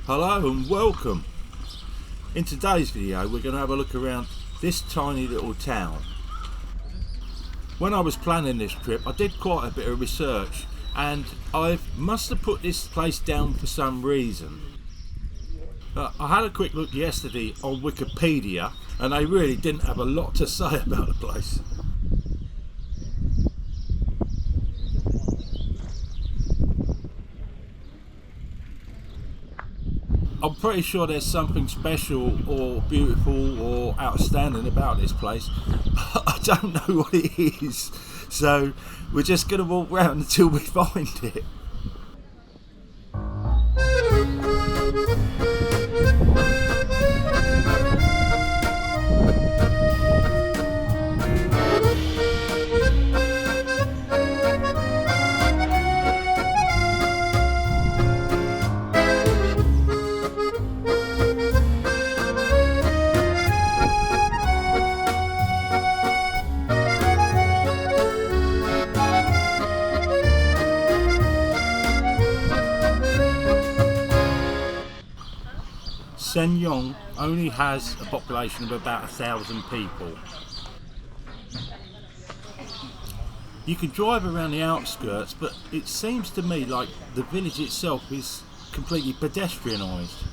Hello and welcome. In today's video we're going to have a look around this tiny little town. When I was planning this trip I did quite a bit of research and I must have put this place down for some reason. I had a quick look yesterday on Wikipedia and they really didn't have a lot to say about the place. I'm pretty sure there's something special or beautiful or outstanding about this place, but I don't know what it is, so we're just going to walk around until we find it. Saignon only has a population of about 1,000 people. You can drive around the outskirts, but it seems to me like the village itself is completely pedestrianised.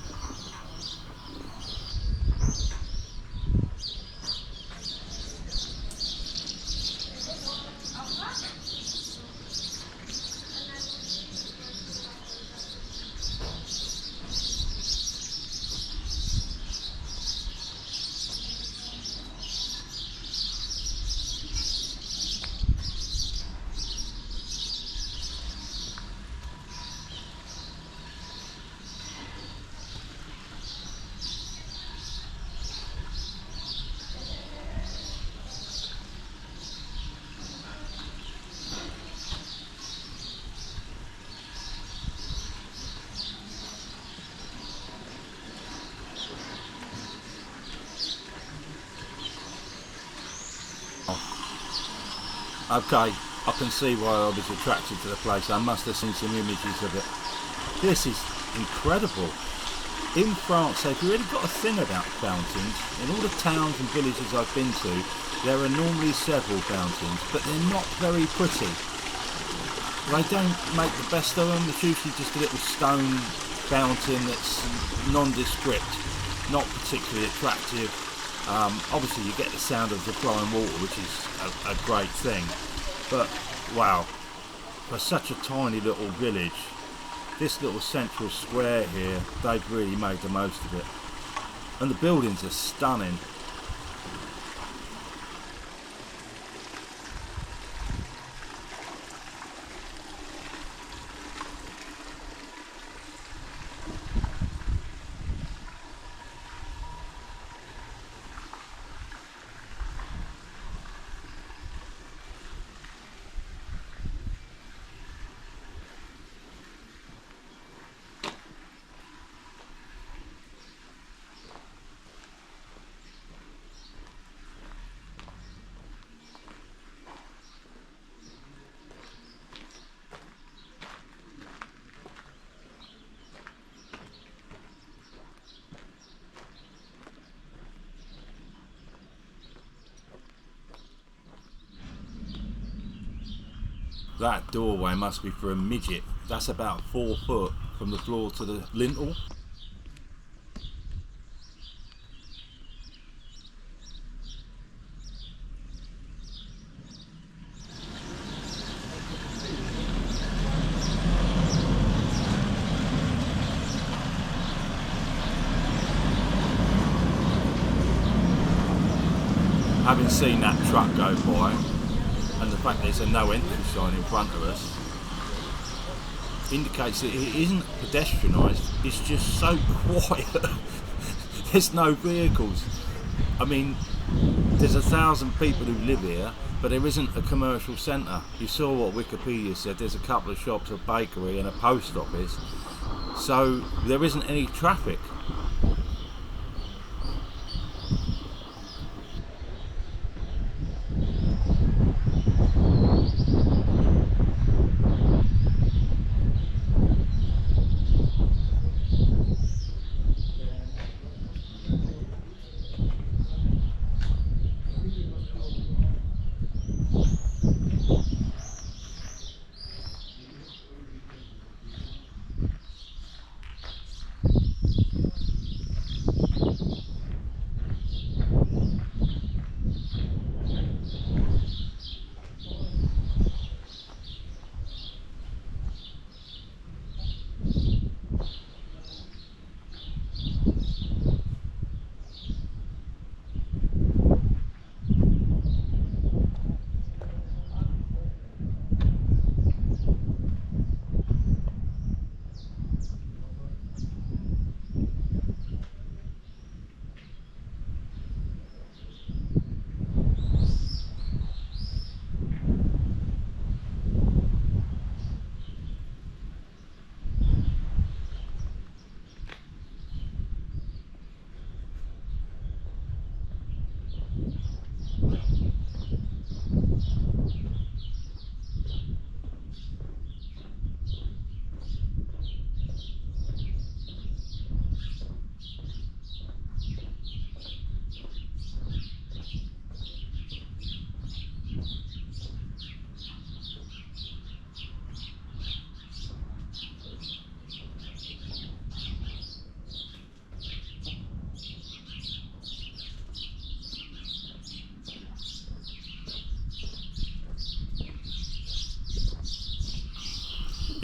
Okay, I can see why I was attracted to the place. I must have seen some images of it. This is incredible. In France, they've really got a thing about fountains. In all the towns and villages I've been to, there are normally several fountains, but they're not very pretty. They don't make the best of them. It's usually just a little stone fountain that's nondescript, not particularly attractive. Obviously you get the sound of the flowing water, which is a great thing, but wow, for such a tiny little village, this little central square here, they've really made the most of it, and the buildings are stunning. That doorway must be for a midget. That's about 4 foot from the floor to the lintel. Having seen that truck go by, and the fact there's a no entry sign in front of us indicates that it isn't pedestrianised, it's just so quiet. There's no vehicles. I mean, there's 1,000 people who live here, but there isn't a commercial centre. You saw what Wikipedia said, there's a couple of shops, a bakery and a post office, so there isn't any traffic.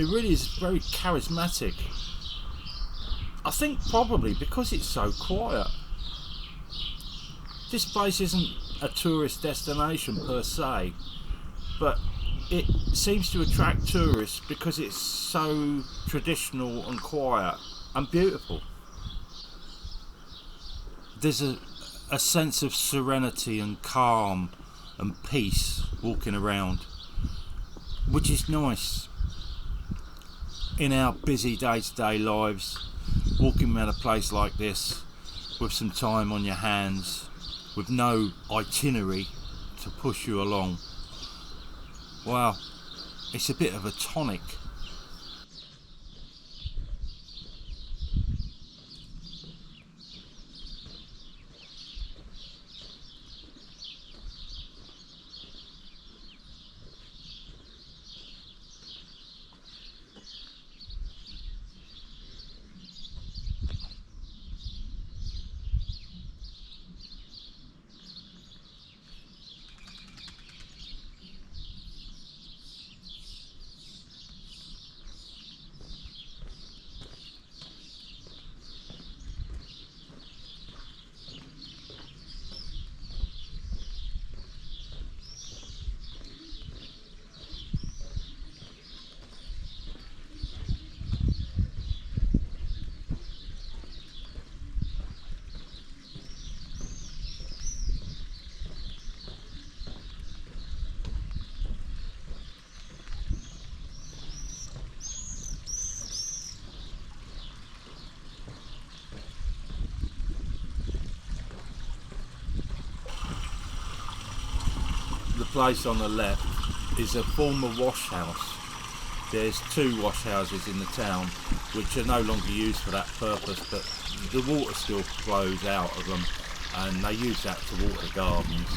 It really is very charismatic. I think probably because it's so quiet. This place isn't a tourist destination per se, but it seems to attract tourists because it's so traditional and quiet and beautiful. There's a sense of serenity and calm and peace walking around, which is nice. In our busy day-to-day lives, walking around a place like this with some time on your hands, with no itinerary to push you along, well, it's a bit of a tonic. The place on the left is a former wash house. There's 2 wash houses in the town which are no longer used for that purpose, but the water still flows out of them and they use that to water gardens.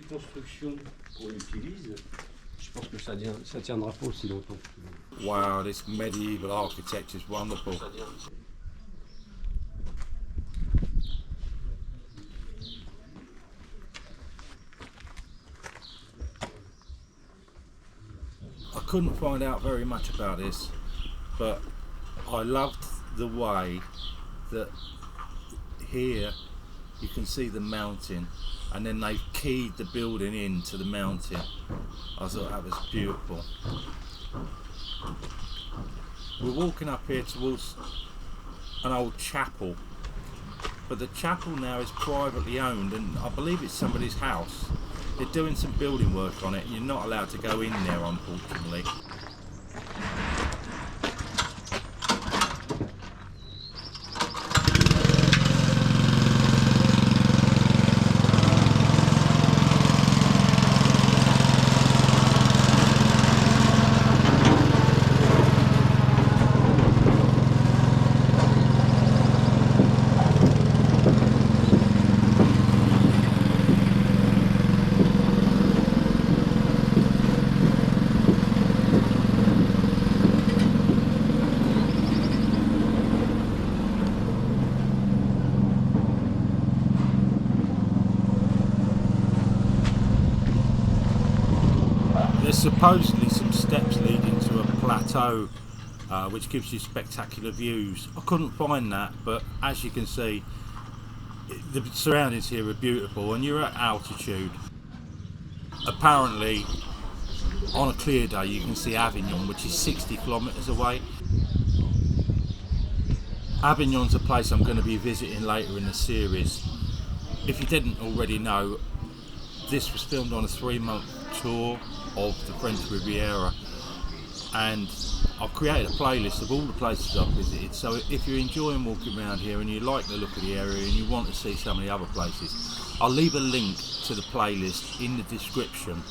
Construction qu'on utilise, je pense que ça tiendra pas aussi longtemps. Wow, this medieval architecture is wonderful. I couldn't find out very much about this, but I loved the way that here you can see the mountain and then they've keyed the building into the mountain. I thought that was beautiful. We're walking up here towards an old chapel, but the chapel now is privately owned and I believe it's somebody's house. They're doing some building work on it and you're not allowed to go in there, unfortunately. There's supposedly some steps leading to a plateau which gives you spectacular views. I couldn't find that, but as you can see, the surroundings here are beautiful and you're at altitude. Apparently on a clear day you can see Avignon, which is 60 kilometres away. Avignon's a place I'm going to be visiting later in the series. If you didn't already know, this was filmed on a 3-month tour of the French Riviera, and I've created a playlist of all the places I've visited, so if you're enjoying walking around here and you like the look of the area and you want to see some of the other places, I'll leave a link to the playlist in the description